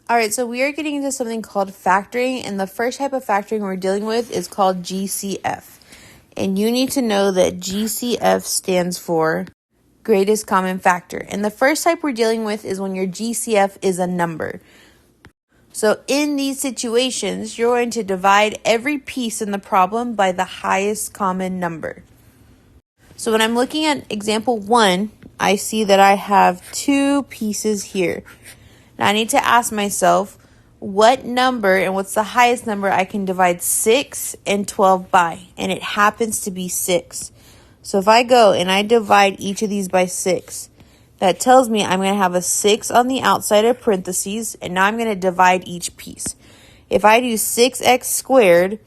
All right, so we are getting into something called factoring, and the first type of factoring we're dealing with is called GCF. And you need to know that GCF stands for greatest common factor. And the first type we're dealing with is when your GCF is a number. So in these situations, you're going to divide every piece in the problem by the highest common number. So when I'm looking at example 1, I see that I have 2 pieces here. Now I need to ask myself what number and what's the highest number I can divide 6 and 12 by, and it happens to be 6. So if I go and I divide each of these by 6, that tells me I'm going to have a 6 on the outside of parentheses, and now I'm going to divide each piece. If I do 6x squared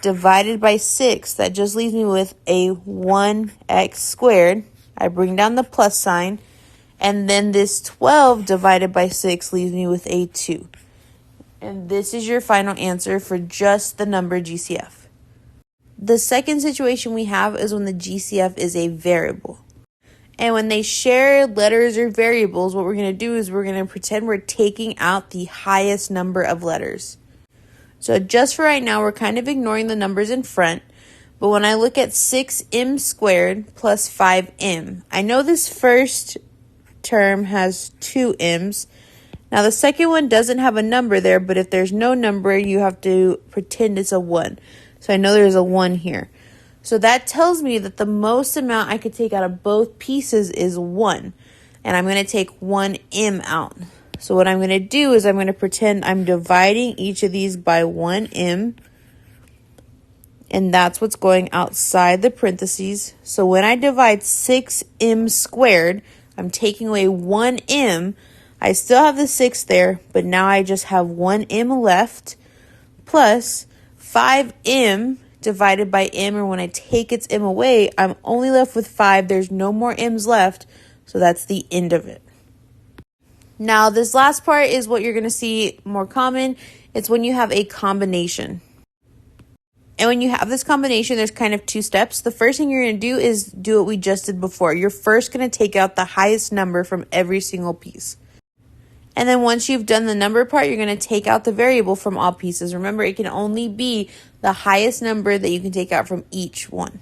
divided by 6, that just leaves me with a 1x squared. I bring down the plus sign. And then this 12 divided by 6 leaves me with a 2. And this is your final answer for just the number GCF. The second situation we have is when the GCF is a variable. And when they share letters or variables, what we're going to do is we're going to pretend we're taking out the highest number of letters. So just for right now, we're kind of ignoring the numbers in front. But when I look at 6m squared plus 5m, I know this first term has 2 m's. Now the second one doesn't have a number there, but if there's no number, you have to pretend it's a 1. So I know there's a 1 here. So that tells me that the most amount I could take out of both pieces is 1. And I'm going to take 1 m out. So what I'm going to do is I'm going to pretend I'm dividing each of these by 1 m. And that's what's going outside the parentheses. So when I divide 6m squared, I'm taking away 1m. I still have the 6 there, but now I just have 1m left, plus 5m divided by m, or when I take its m away, I'm only left with 5. There's no more m's left, so that's the end of it. Now, this last part is what you're going to see more common. It's when you have a combination. And when you have this combination, there's kind of 2 steps. The first thing you're going to do is do what we just did before. You're first going to take out the highest number from every single piece. And then once you've done the number part, you're going to take out the variable from all pieces. Remember, it can only be the highest number that you can take out from each one.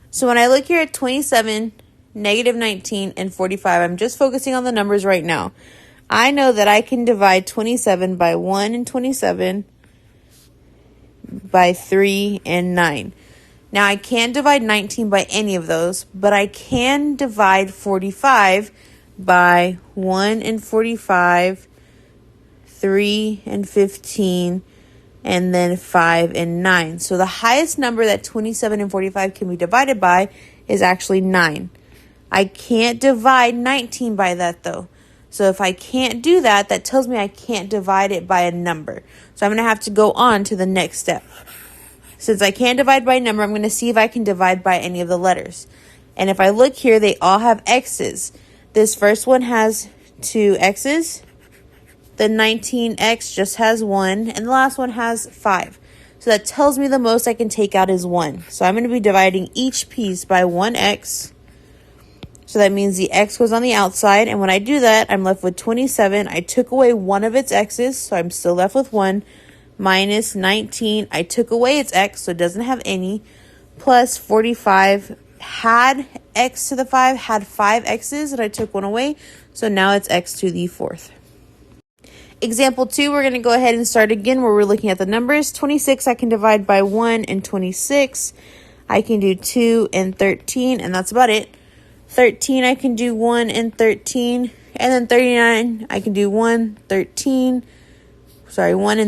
So when I look here at 27, negative 19, and 45, I'm just focusing on the numbers right now. I know that I can divide 27 by 1 and 27, by 3 and 9. Now I can't divide 19 by any of those, but I can divide 45 by 1 and 45, 3 and 15, and then 5 and 9. So the highest number that 27 and 45 can be divided by is actually 9. I can't divide 19 by that though. So if I can't do that, that tells me I can't divide it by a number. So I'm going to have to go on to the next step. Since I can't divide by a number, I'm going to see if I can divide by any of the letters. And if I look here, they all have x's. This first one has 2 x's. The 19x just has 1. And the last one has 5. So that tells me the most I can take out is 1. So I'm going to be dividing each piece by 1x. So that means the x goes on the outside. And when I do that, I'm left with 27. I took away one of its x's, so I'm still left with 1. Minus 19. I took away its x, so it doesn't have any. Plus 45. Had x to the 5, had 5 x's, and I took 1 away. So now it's x to the 4th. Example 2, we're going to go ahead and start again where we're looking at the numbers. 26 I can divide by 1 and 26. I can do 2 and 13, and that's about it. 13 I can do 1 and 13, and then 39 I can do 1 and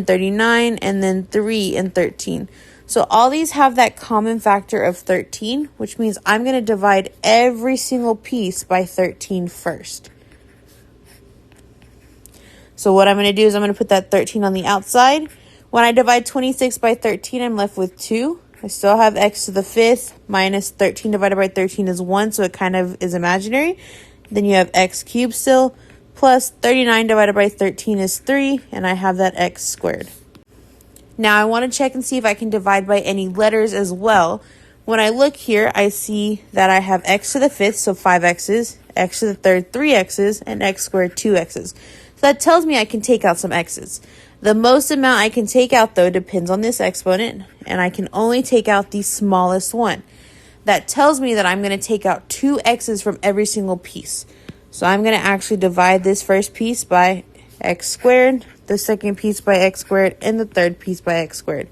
39, and then 3 and 13. So all these have that common factor of 13, which means I'm going to divide every single piece by 13 first. So what I'm going to do is I'm going to put that 13 on the outside. When I divide 26 by 13, I'm left with 2. I still have x to the 5th minus 13 divided by 13 is 1, so it kind of is imaginary. Then you have x cubed still, plus 39 divided by 13 is 3, and I have that x squared. Now I want to check and see if I can divide by any letters as well. When I look here, I see that I have x to the 5th, so 5 x's, x to the 3rd, 3 x's, and x squared, 2 x's. So that tells me I can take out some x's. The most amount I can take out, though, depends on this exponent, and I can only take out the smallest one. That tells me that I'm going to take out 2 x's from every single piece. So I'm going to actually divide this first piece by x squared, the second piece by x squared, and the third piece by x squared.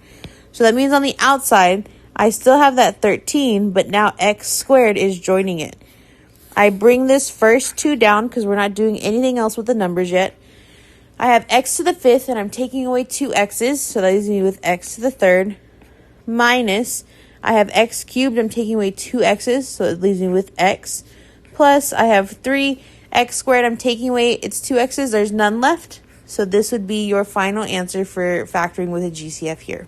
So that means on the outside, I still have that 13, but now x squared is joining it. I bring this first 2 down because we're not doing anything else with the numbers yet. I have x to the 5th, and I'm taking away 2 x's, so that leaves me with x to the 3rd, minus, I have x cubed, I'm taking away 2 x's, so it leaves me with x, plus I have 3 x squared, I'm taking away its 2 x's, there's none left. So this would be your final answer for factoring with a GCF here.